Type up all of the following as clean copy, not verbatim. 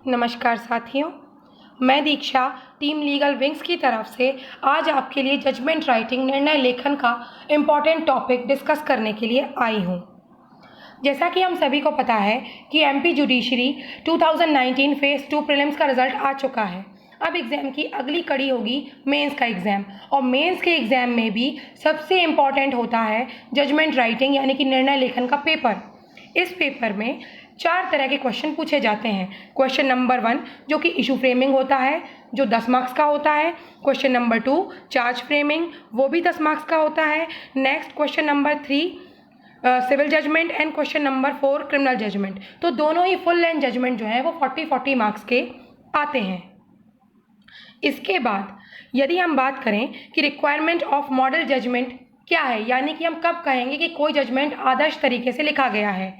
नमस्कार साथियों, मैं दीक्षा टीम लीगल विंग्स की तरफ से आज आपके लिए जजमेंट राइटिंग निर्णय लेखन का इम्पॉर्टेंट टॉपिक डिस्कस करने के लिए आई हूँ। जैसा कि हम सभी को पता है कि एमपी जुडिशरी 2019 फेज़ 2 प्रीलिम्स का रिजल्ट आ चुका है। अब एग्ज़ाम की अगली कड़ी होगी मेंस का एग्ज़ाम, और मेंस के एग्ज़ाम में भी सबसे इम्पॉर्टेंट होता है जजमेंट राइटिंग यानी कि निर्णय लेखन का पेपर। इस पेपर में 4 तरह के क्वेश्चन पूछे जाते हैं। क्वेश्चन नंबर 1 जो कि इशू फ्रेमिंग होता है, जो 10 मार्क्स का होता है। क्वेश्चन नंबर 2 चार्ज फ्रेमिंग, वो भी 10 मार्क्स का होता है। Next question number 3 civil judgment and question number 4 criminal judgment. तो दोनों ही फुल लेंथ जजमेंट जो है वो 40 मार्क्स के आते हैं। इसके बाद यदि हम बात करें कि रिक्वायरमेंट ऑफ मॉडल जजमेंट क्या है, यानी कि हम कब कहेंगे कि कोई जजमेंट आदर्श तरीके से लिखा गया है,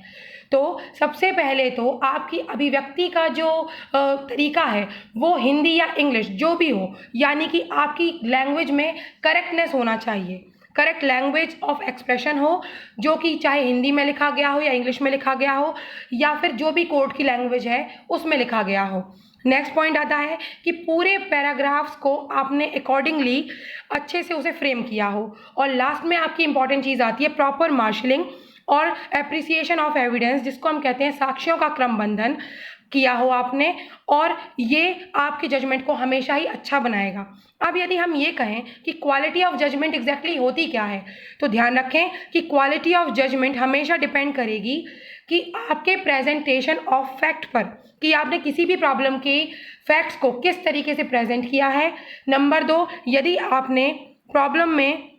तो सबसे पहले तो आपकी अभिव्यक्ति का जो तरीका है वो हिंदी या इंग्लिश जो भी हो, यानी कि आपकी लैंग्वेज में करेक्टनेस होना चाहिए, करेक्ट लैंग्वेज ऑफ एक्सप्रेशन हो, जो कि चाहे हिंदी में लिखा गया हो या इंग्लिश में लिखा गया हो या फिर जो भी कोर्ट की लैंग्वेज है उसमें लिखा गया हो। नेक्स्ट पॉइंट आता है कि पूरे पैराग्राफ्स को आपने अकॉर्डिंगली अच्छे से उसे फ्रेम किया हो। और लास्ट में आपकी इंपॉर्टेंट चीज़ आती है प्रॉपर मार्शलिंग और एप्रिसिएशन ऑफ एविडेंस, जिसको हम कहते हैं साक्ष्यों का क्रमबंधन किया हो आपने, और ये आपके जजमेंट को हमेशा ही अच्छा बनाएगा। अब यदि हम ये कहें कि क्वालिटी ऑफ जजमेंट एग्जैक्टली होती क्या है, तो ध्यान रखें कि क्वालिटी ऑफ जजमेंट हमेशा डिपेंड करेगी कि आपके प्रेजेंटेशन ऑफ फैक्ट पर, कि आपने किसी भी प्रॉब्लम के फैक्ट्स को किस तरीके से प्रेजेंट किया है। नंबर 2, यदि आपने प्रॉब्लम में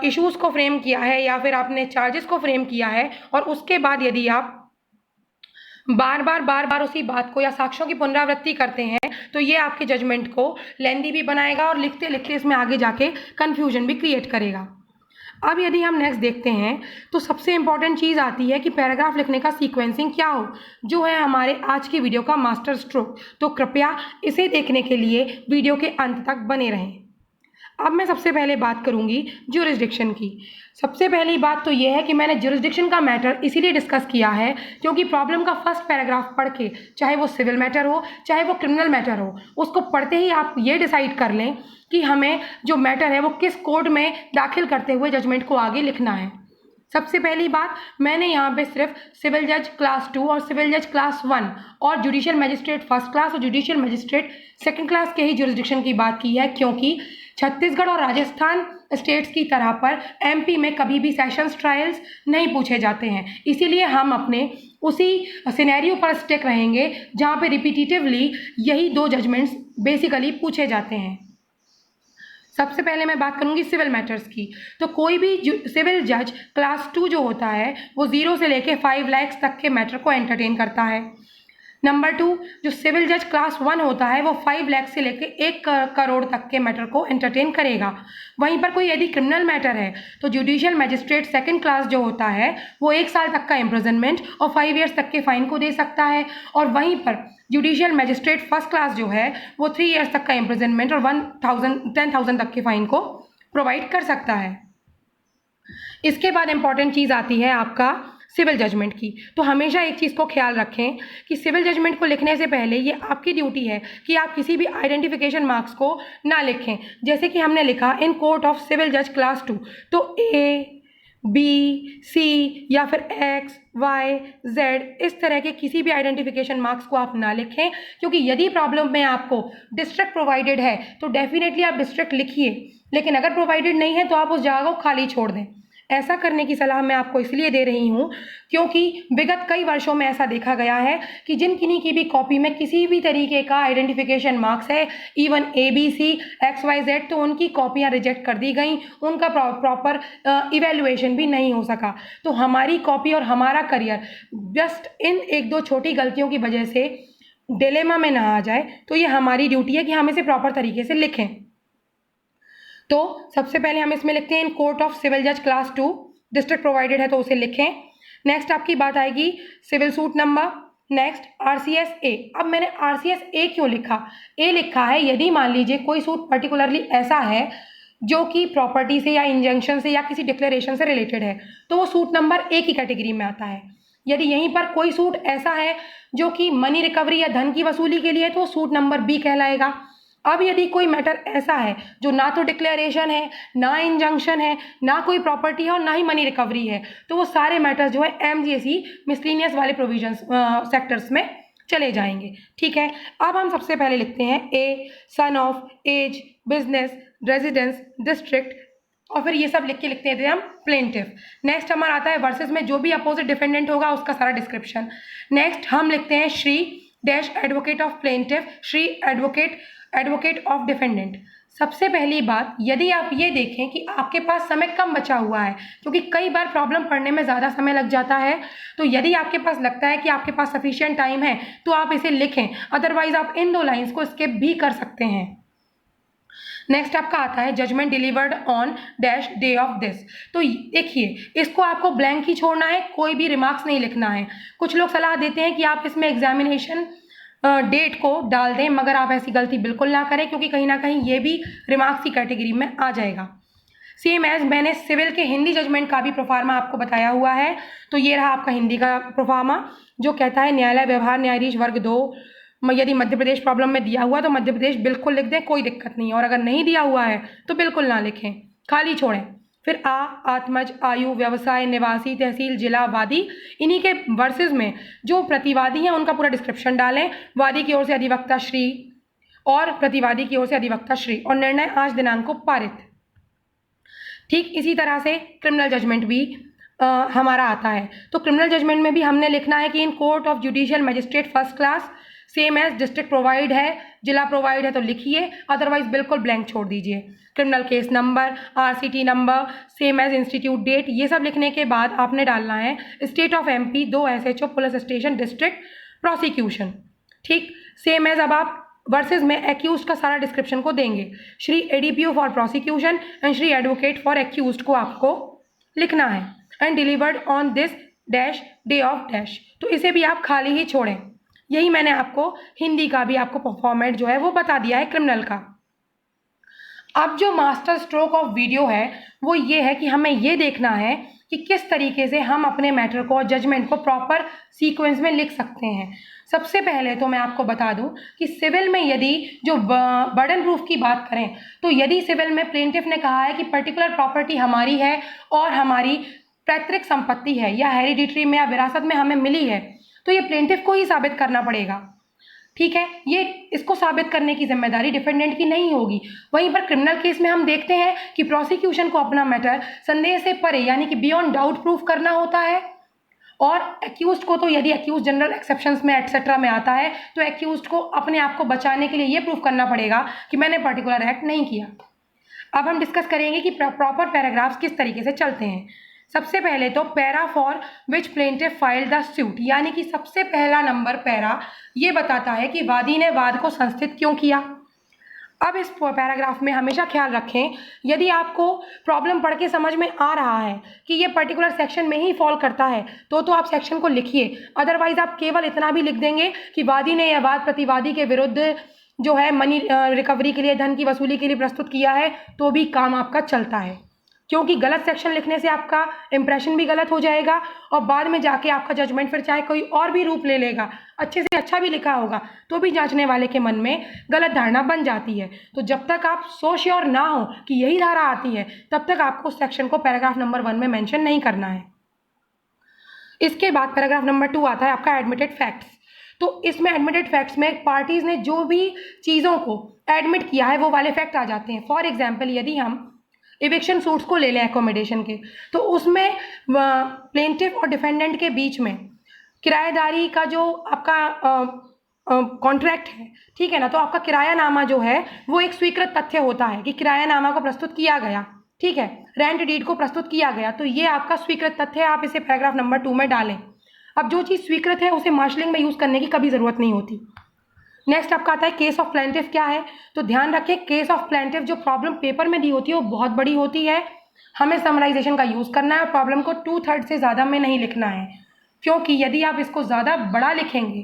इश्यूज़ को फ्रेम किया है या फिर आपने चार्जेस को फ्रेम किया है, और उसके बाद यदि आप बार बार उसी बात को या साक्ष्यों की पुनरावृत्ति करते हैं, तो ये आपके जजमेंट को लेंदी भी बनाएगा और लिखते लिखते इसमें आगे जाके कन्फ्यूजन भी क्रिएट करेगा। अब यदि हम नेक्स्ट देखते हैं तो सबसे इंपॉर्टेंट चीज़ आती है कि पैराग्राफ लिखने का सीक्वेंसिंग क्या हो, जो है हमारे आज की वीडियो का मास्टर स्ट्रोक। तो कृपया इसे देखने के लिए वीडियो के अंत तक बने रहें। अब मैं सबसे पहले बात करूंगी ज्यूरिसडिक्शन की। सबसे पहली बात तो यह है कि मैंने ज्यूरिसडिक्शन का मैटर इसीलिए डिस्कस किया है क्योंकि प्रॉब्लम का फर्स्ट पैराग्राफ पढ़ के, चाहे वो सिविल मैटर हो चाहे वो क्रिमिनल मैटर हो, उसको पढ़ते ही आप ये डिसाइड कर लें कि हमें जो मैटर है वो किस कोर्ट में दाखिल करते हुए जजमेंट को आगे लिखना है। सबसे पहली बात, मैंने यहाँ पे सिर्फ सिविल जज क्लास 2 और सिविल जज क्लास 1 और जुडिशियल मजिस्ट्रेट फर्स्ट क्लास और जुडिशियल मजिस्ट्रेट सेकंड क्लास के ही ज्यूरिसडिक्शन की बात की है, क्योंकि छत्तीसगढ़ और राजस्थान स्टेट्स की तरह पर एमपी में कभी भी सेशंस ट्रायल्स नहीं पूछे जाते हैं। इसीलिए हम अपने उसी सिनेरियो पर स्टिक रहेंगे जहाँ पे रिपीटिटिवली यही 2 जजमेंट्स बेसिकली पूछे जाते हैं। सबसे पहले मैं बात करूंगी सिविल मैटर्स की। तो कोई भी सिविल जज क्लास 2 जो होता है वो 0 से लेके 5 लाख तक के मैटर को एंटरटेन करता है। नंबर 2, जो सिविल जज क्लास 1 होता है वो 5 लाख से लेके 1 करोड़ तक के मैटर को एंटरटेन करेगा। वहीं पर कोई यदि क्रिमिनल मैटर है तो जुडिशियल मजिस्ट्रेट सेकंड क्लास जो होता है वो 1 साल तक का इम्प्रिजनमेंट और 5 ईयर्स तक के फाइन को दे सकता है, और वहीं पर जुडिशियल मजिस्ट्रेट फर्स्ट क्लास जो है वो 3 ईयर्स तक का इम्प्रिजनमेंट और 10,000 तक के फाइन को प्रोवाइड कर सकता है। इसके बाद इंपॉर्टेंट चीज़ आती है आपका सिविल जजमेंट की। तो हमेशा एक चीज़ को ख्याल रखें कि सिविल जजमेंट को लिखने से पहले ये आपकी ड्यूटी है कि आप किसी भी आइडेंटिफिकेशन मार्क्स को ना लिखें। जैसे कि हमने लिखा इन कोर्ट ऑफ सिविल जज क्लास 2, तो ए, बी, सी या फिर एक्स, वाई, जेड इस तरह के किसी भी आइडेंटिफिकेशन मार्क्स को आप ना लिखें, क्योंकि यदि प्रॉब्लम में आपको डिस्ट्रिक्ट प्रोवाइडेड है तो डेफिनेटली आप डिस्ट्रिक्ट लिखिए, लेकिन अगर प्रोवाइडेड नहीं है तो आप उस जगह को खाली छोड़ दें। ऐसा करने की सलाह मैं आपको इसलिए दे रही हूँ क्योंकि विगत कई वर्षों में ऐसा देखा गया है कि जिन किन्हीं की भी कॉपी में किसी भी तरीके का आइडेंटिफिकेशन मार्क्स है, इवन ABC, XYZ, तो उनकी कॉपियाँ रिजेक्ट कर दी गई, उनका प्रॉपर इवेल्युएशन भी नहीं हो सका। तो हमारी कॉपी और हमारा करियर जस्ट इन 1-2 छोटी गलतियों की वजह से डिलेमा में ना आ जाए, तो ये हमारी ड्यूटी है कि हम इसे प्रॉपर तरीके से लिखें। तो सबसे पहले हम इसमें लिखते हैं इन कोर्ट ऑफ सिविल जज क्लास 2, डिस्ट्रिक्ट प्रोवाइडेड है तो उसे लिखें। नेक्स्ट आपकी बात आएगी civil suit number. Next RCS A। अब मैंने RCS A क्यों लिखा? A लिखा है यदि मान लीजिए कोई सूट पर्टिकुलरली ऐसा है जो कि प्रॉपर्टी से या इंजंक्शन से या किसी डिक्लेरेशन से रिलेटेड है, तो वो सूट नंबर A की कैटेगरी में आता है। यदि यहीं पर कोई सूट ऐसा है जो कि मनी रिकवरी या धन की वसूली के लिए है तो वो सूट नंबर बी कहलाएगा। अब यदि कोई मैटर ऐसा है जो ना तो डिक्लेरेशन है, ना इंजंक्शन है, ना कोई प्रॉपर्टी है और ना ही मनी रिकवरी है, तो वो सारे मैटर्स जो है एमजीएसई मिसलिनियस वाले प्रोविजंस सेक्टर्स में चले जाएंगे। ठीक है, अब हम सबसे पहले लिखते हैं A, son of, age, business, residence, district और फिर ये सब लिख के लिखते हैं हम प्लेंटिफ। नेक्स्ट हमारा आता है वर्सेस में जो भी अपोजिट डिफेंडेंट होगा उसका सारा डिस्क्रिप्शन। नेक्स्ट हम लिखते हैं Shri dash advocate of plaintiff, Shri advocate of defendant. सबसे पहली बात, यदि आप ये देखें कि आपके पास समय कम बचा हुआ है, क्योंकि कई बार प्रॉब्लम पढ़ने में ज़्यादा समय लग जाता है, तो यदि आपके पास लगता है कि आपके पास सफिशिएंट टाइम है तो आप इसे लिखें, अदरवाइज आप इन 2 लाइन्स को स्किप भी कर सकते हैं। नेक्स्ट आपका आता है judgment delivered on dash day of this. तो देखिए, इसको आपको ब्लैंक ही छोड़ना है, कोई भी रिमार्क्स नहीं लिखना है। कुछ लोग सलाह देते हैं कि आप इसमें एग्जामिनेशन डेट को डाल दें, मगर आप ऐसी गलती बिल्कुल ना करें, क्योंकि कहीं ना कहीं ये भी रिमार्क्स की कैटेगरी में आ जाएगा। सेम एज मैंने सिविल के हिंदी जजमेंट का भी प्रोफार्मा आपको बताया हुआ है, तो ये रहा आपका हिंदी का प्रोफार्मा जो कहता है न्यायालय व्यवहार न्यायाधीश वर्ग 2। यदि मध्य प्रदेश प्रॉब्लम में दिया हुआ तो मध्य प्रदेश बिल्कुल लिख दें, कोई दिक्कत नहीं, और अगर नहीं दिया हुआ है तो बिल्कुल ना लिखें, खाली छोड़ें। फिर आत्मज, आयु, व्यवसाय, निवासी, तहसील, जिला, वादी, इन्हीं के वर्सेस में जो प्रतिवादी हैं उनका पूरा डिस्क्रिप्शन डालें। वादी की ओर से अधिवक्ता श्री और प्रतिवादी की ओर से अधिवक्ता श्री, और निर्णय आज दिनांक को पारित। ठीक इसी तरह से क्रिमिनल जजमेंट भी हमारा आता है। तो क्रिमिनल जजमेंट में भी हमने लिखना है कि in court of judicial magistrate first class, same as district provide है, जिला प्रोवाइड है तो लिखिए, अदरवाइज बिल्कुल ब्लैंक छोड़ दीजिए। Criminal case number, RCT number, same as institute date, ये सब लिखने के बाद आपने डालना है state of MP, 2 SHO, police station, district, prosecution. ठीक, सेम एज अब आप वर्सेस में एक्यूज का सारा डिस्क्रिप्शन को देंगे। Shri ADPO for prosecution and Shri advocate for accused को आपको लिखना है। And delivered on this dash day of dash, तो इसे भी आप खाली ही छोड़ें। यही मैंने आपको हिंदी का भी आपको फॉर्मेट जो है वो बता दिया है क्रिमिनल का। अब जो मास्टर स्ट्रोक ऑफ वीडियो है वो ये है कि हमें ये देखना है कि किस तरीके से हम अपने मैटर को और जजमेंट को प्रॉपर सीक्वेंस में लिख सकते हैं। सबसे पहले तो मैं आपको बता दूं कि सिविल में यदि जो बर्डन प्रूफ की बात करें, तो यदि सिविल में प्लेंटिफ ने कहा है कि पर्टिकुलर प्रॉपर्टी हमारी है और हमारी पैतृक संपत्ति है या हेरिडिटरी में या विरासत में हमें मिली है, तो ये प्लेंटिफ को ही साबित करना पड़ेगा। ठीक है, ये इसको साबित करने की जिम्मेदारी डिफेंडेंट की नहीं होगी। वहीं पर क्रिमिनल केस में हम देखते हैं कि प्रोसिक्यूशन को अपना मैटर संदेह से परे यानी कि बियॉन्ड डाउट प्रूफ करना होता है, और एक्यूज्ड को तो यदि एक्यूज जनरल एक्सेप्शंस में एटसेट्रा में आता है तो एक्यूज्ड को अपने आप को बचाने के लिए ये प्रूफ करना पड़ेगा कि मैंने पर्टिकुलर एक्ट नहीं किया। अब हम डिस्कस करेंगे कि प्रॉपर पैराग्राफ्स किस तरीके से चलते हैं। सबसे पहले तो para for which plaintiff filed the suit, यानी कि सबसे पहला नंबर पैरा ये बताता है कि वादी ने वाद को संस्थित क्यों किया। अब इस पैराग्राफ में हमेशा ख्याल रखें, यदि आपको प्रॉब्लम पढ़ के समझ में आ रहा है कि ये पर्टिकुलर सेक्शन में ही फॉल करता है तो आप सेक्शन को लिखिए, अदरवाइज आप केवल इतना भी लिख देंगे कि वादी ने यह वाद प्रतिवादी के विरुद्ध जो है मनी रिकवरी के लिए, धन की वसूली के लिए प्रस्तुत किया है, तो भी काम आपका चलता है। क्योंकि गलत सेक्शन लिखने से आपका इंप्रेशन भी गलत हो जाएगा और बाद में जाके आपका जजमेंट फिर चाहे कोई और भी रूप ले लेगा, अच्छे से अच्छा भी लिखा होगा तो भी जांचने वाले के मन में गलत धारणा बन जाती है। तो जब तक आप सो श्योर ना हो कि यही धारा आती है तब तक आपको उस सेक्शन को पैराग्राफ नंबर 1 में मेंशन नहीं करना है। इसके बाद पैराग्राफ नंबर 2 आता है आपका एडमिटेड फैक्ट्स। तो इसमें एडमिटेड फैक्ट्स में पार्टीज ने जो भी चीज़ों को एडमिट किया है वो वाले फैक्ट आ जाते हैं। फॉर एग्जाम्पल, यदि हम इविक्शन सूट्स को ले लें एकोमोडेशन के, तो उसमें प्लेंटिफ और डिफेंडेंट के बीच में किराएदारी का जो आपका कॉन्ट्रैक्ट है, ठीक है ना, तो आपका किरायानामा जो है वो एक स्वीकृत तथ्य होता है कि किरायानामा को प्रस्तुत किया गया, ठीक है, रेंट डीड को प्रस्तुत किया गया, तो ये आपका स्वीकृत तथ्य है, आप इसे पैराग्राफ नंबर 2 में डालें। अब जो चीज़ स्वीकृत है उसे मार्शलिंग में यूज़ करने की कभी ज़रूरत नहीं होती। नेक्स्ट आपका आता है केस ऑफ प्लेंटिफ क्या है। तो ध्यान रखें, केस ऑफ प्लेंटिफ जो प्रॉब्लम पेपर में दी होती है वो बहुत बड़ी होती है, हमें समराइजेशन का यूज़ करना है और प्रॉब्लम को 2/3 से ज़्यादा में नहीं लिखना है, क्योंकि यदि आप इसको ज़्यादा बड़ा लिखेंगे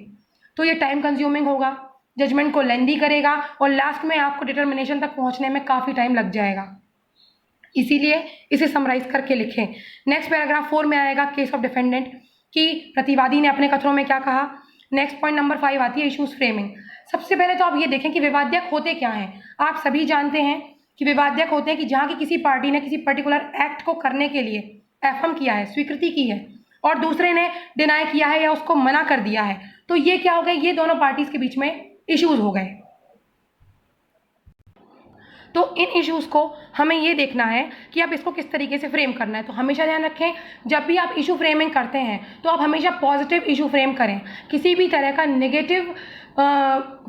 तो ये टाइम कंज्यूमिंग होगा, जजमेंट को लेंदी करेगा और लास्ट में आपको डिटर्मिनेशन तक पहुँचने में काफ़ी टाइम लग जाएगा, इसीलिए इसे समराइज करके लिखें। नेक्स्ट पैराग्राफ 4 में आएगा केस ऑफ डिफेंडेंट। कि प्रतिवादी ने अपने कथनों में क्या कहा। नेक्स्ट पॉइंट नंबर 5 आती है इश्यूज फ्रेमिंग। सबसे पहले तो आप ये देखें कि विवादक होते क्या हैं। आप सभी जानते हैं कि विवादक होते हैं कि जहाँ की किसी पार्टी ने किसी पर्टिकुलर एक्ट को करने के लिए एफर्म किया है, स्वीकृति की है, और दूसरे ने डिनाई किया है या उसको मना कर दिया है, तो ये क्या हो गए, ये दोनों पार्टीज के बीच में इश्यूज हो गए। तो इन इश्यूज़ को हमें ये देखना है कि आप इसको किस तरीके से फ्रेम करना है। तो हमेशा ध्यान रखें, जब भी आप इशू फ्रेमिंग करते हैं तो आप हमेशा पॉजिटिव इशू फ्रेम करें। किसी भी तरह का नेगेटिव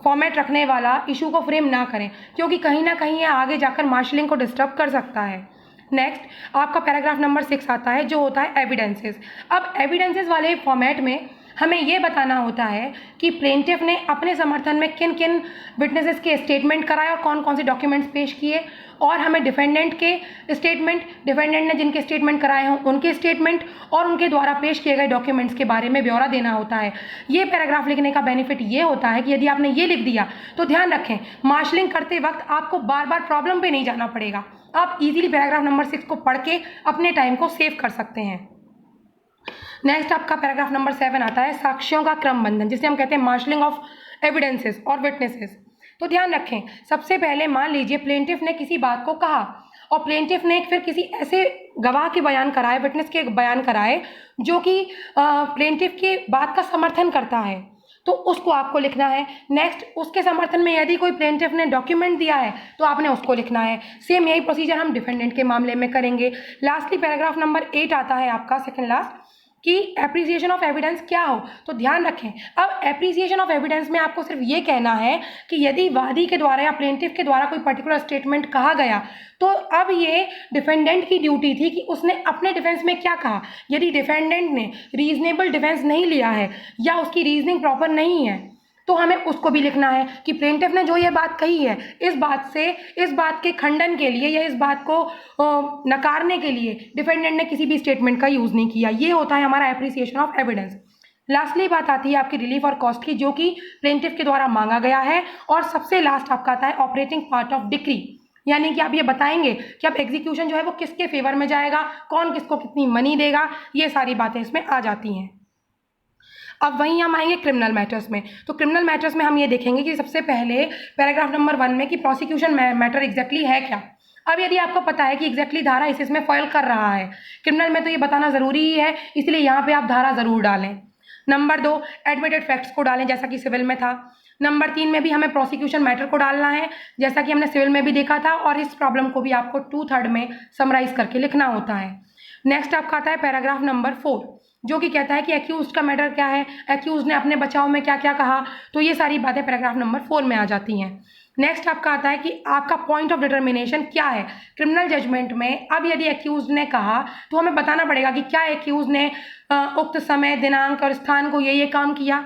फॉर्मेट रखने वाला इशू को फ्रेम ना करें, क्योंकि कहीं ना कहीं ये आगे जाकर मार्शलिंग को डिस्टर्ब कर सकता है। नेक्स्ट आपका पैराग्राफ नंबर 6 आता है, जो होता है एविडेंसेस। अब एविडेंसेस वाले फॉर्मेट में हमें ये बताना होता है कि प्लेंटिफ ने अपने समर्थन में किन किन विटनेसेस के स्टेटमेंट कराए और कौन कौन से डॉक्यूमेंट्स पेश किए, और हमें डिफेंडेंट के स्टेटमेंट, डिफेंडेंट ने जिनके स्टेटमेंट कराए हों उनके स्टेटमेंट और उनके द्वारा पेश किए गए डॉक्यूमेंट्स के बारे में ब्यौरा देना होता है। ये पैराग्राफ लिखने का बेनिफिट ये होता है कि यदि आपने ये लिख दिया तो ध्यान रखें, मार्शलिंग करते वक्त आपको बार बार प्रॉब्लम पे नहीं जाना पड़ेगा। आप इजीली पैराग्राफ नंबर 6 को पढ़ के अपने टाइम को सेव कर सकते हैं। नेक्स्ट आपका पैराग्राफ नंबर 7 आता है साक्ष्यों का क्रमबंधन, जिसे हम कहते हैं मार्शलिंग ऑफ एविडेंसेस और विटनेसेस। तो ध्यान रखें, सबसे पहले मान लीजिए प्लेंटिफ ने किसी बात को कहा और प्लेंटिफ ने फिर किसी ऐसे गवाह के बयान कराए, विटनेस के बयान कराए जो कि प्लेंटिफ की बात का समर्थन करता है, तो उसको आपको लिखना है। नेक्स्ट उसके समर्थन में यदि कोई प्लेंटिफ ने डॉक्यूमेंट दिया है तो आपने उसको लिखना है। सेम यही प्रोसीजर हम डिफेंडेंट के मामले में करेंगे। लास्टली पैराग्राफ नंबर 8 आता है आपका सेकंड लास्ट, कि एप्रिसिएशन ऑफ एविडेंस क्या हो। तो ध्यान रखें, अब एप्रिसिएशन ऑफ एविडेंस में आपको सिर्फ ये कहना है कि यदि वादी के द्वारा या प्लेंटिफ के द्वारा कोई पर्टिकुलर स्टेटमेंट कहा गया तो अब ये डिफेंडेंट की ड्यूटी थी कि उसने अपने डिफेंस में क्या कहा। यदि डिफेंडेंट ने रीजनेबल डिफेंस नहीं लिया है या उसकी रीजनिंग प्रॉपर नहीं है तो हमें उसको भी लिखना है कि प्लेंटिफ ने जो ये बात कही है, इस बात के खंडन के लिए या इस बात को नकारने के लिए डिफेंडेंट ने किसी भी स्टेटमेंट का यूज़ नहीं किया। ये होता है हमारा एप्रिसिएशन ऑफ एविडेंस। लास्टली बात आती है आपकी रिलीफ और कॉस्ट की, जो कि प्लेंटिफ के द्वारा मांगा गया है। और सबसे लास्ट आपका आता है ऑपरेटिंग पार्ट ऑफ डिक्री, यानी कि आप ये बताएंगे कि अब एग्जीक्यूशन जो है वो किसके फेवर में जाएगा, कौन किसको कितनी मनी देगा, ये सारी बातें इसमें आ जाती हैं। अब वहीं हम आएंगे क्रिमिनल मैटर्स में। तो क्रिमिनल मैटर्स में हम ये देखेंगे कि सबसे पहले पैराग्राफ नंबर 1 में कि प्रोसिक्यूशन मैटर एग्जैक्टली है क्या। अब यदि आपको पता है कि एग्जैक्टली धारा इसमें फॉल कर रहा है, क्रिमिनल में तो ये बताना ज़रूरी ही है, इसलिए यहाँ पे आप धारा ज़रूर डालें। नंबर 2 एडमिटेड फैक्ट्स को डालें, जैसा कि सिविल में था। नंबर 3 में भी हमें प्रोसिक्यूशन मैटर को डालना है, जैसा कि हमने सिविल में भी देखा था, और इस प्रॉब्लम को भी आपको 2/3 में समराइज करके लिखना होता है। नेक्स्ट आपका आता है पैराग्राफ नंबर 4, जो कि कहता है कि एक्यूज का मैटर क्या है, एक्यूज ने अपने बचाव में क्या क्या कहा। तो ये सारी बातें पैराग्राफ नंबर 4 में आ जाती हैं। नेक्स्ट आपका आता है कि आपका पॉइंट ऑफ डिटर्मिनेशन क्या है क्रिमिनल जजमेंट में। अब यदि एक्यूज ने कहा तो हमें बताना पड़ेगा कि क्या एक्यूज ने उक्त समय, दिनांक और स्थान को ये काम किया।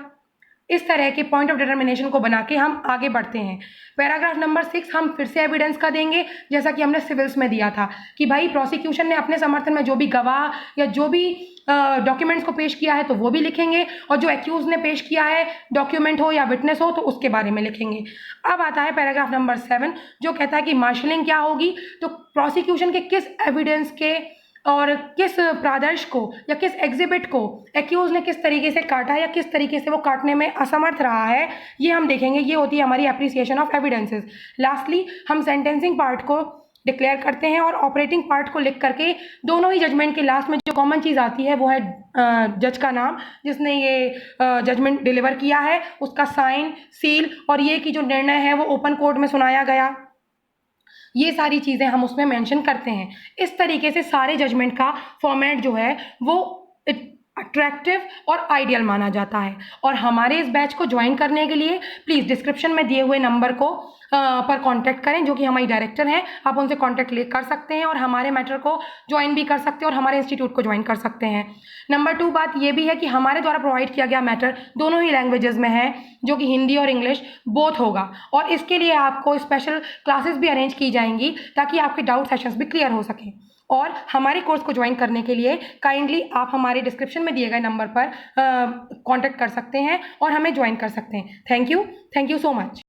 इस तरह के पॉइंट ऑफ डिटर्मिनेशन को बना के हम आगे बढ़ते हैं। पैराग्राफ नंबर 6 हम फिर से एविडेंस का देंगे, जैसा कि हमने सिविल्स में दिया था कि भाई प्रोसिक्यूशन ने अपने समर्थन में जो भी गवाह या जो भी डॉक्यूमेंट्स को पेश किया है तो वो भी लिखेंगे, और जो एक्यूज ने पेश किया है डॉक्यूमेंट हो या विटनेस हो तो उसके बारे में लिखेंगे। अब आता है पैराग्राफ नंबर 7, जो कहता है कि मार्शलिंग क्या होगी। तो प्रोसिक्यूशन के किस एविडेंस के और किस प्रादर्श को या किस एग्जिबिट को एक्यूज ने किस तरीके से काटा या किस तरीके से वो काटने में असमर्थ रहा है, ये हम देखेंगे। ये होती है हमारी एप्रिसिएशन ऑफ एविडेंसेस। लास्टली हम सेंटेंसिंग पार्ट को डिक्लेयर करते हैं और ऑपरेटिंग पार्ट को लिख करके दोनों ही जजमेंट के लास्ट में जो कॉमन चीज़ आती है वो है जज का नाम, जिसने ये जजमेंट डिलीवर किया है, उसका साइन, सील, और ये कि जो निर्णय है वो ओपन कोर्ट में सुनाया गया। ये सारी चीज़ें हम उसमें मेंशन करते हैं। इस तरीके से सारे जजमेंट का फॉर्मेट जो है वो अट्रैक्टिव और आइडियल माना जाता है। और हमारे इस बैच को ज्वाइन करने के लिए प्लीज़ डिस्क्रिप्शन में दिए हुए नंबर को पर कांटेक्ट करें, जो कि हमारी डायरेक्टर हैं। आप उनसे कांटेक्ट कर सकते हैं और हमारे मैटर को ज्वाइन भी कर सकते हैं और हमारे इंस्टीट्यूट को ज्वाइन कर सकते हैं। नंबर 2 बात ये भी है कि हमारे द्वारा प्रोवाइड किया गया मैटर दोनों ही लैंग्वेजेस में है, जो कि हिंदी और इंग्लिश बोथ होगा, और इसके लिए आपको स्पेशल क्लासेस भी अरेंज की जाएंगी ताकि आपके डाउट सेशंस भी क्लियर हो सकें। और हमारे कोर्स को ज्वाइन करने के लिए काइंडली आप हमारे डिस्क्रिप्शन में दिए गए नंबर पर कांटेक्ट कर सकते हैं और हमें ज्वाइन कर सकते हैं। Thank you so much.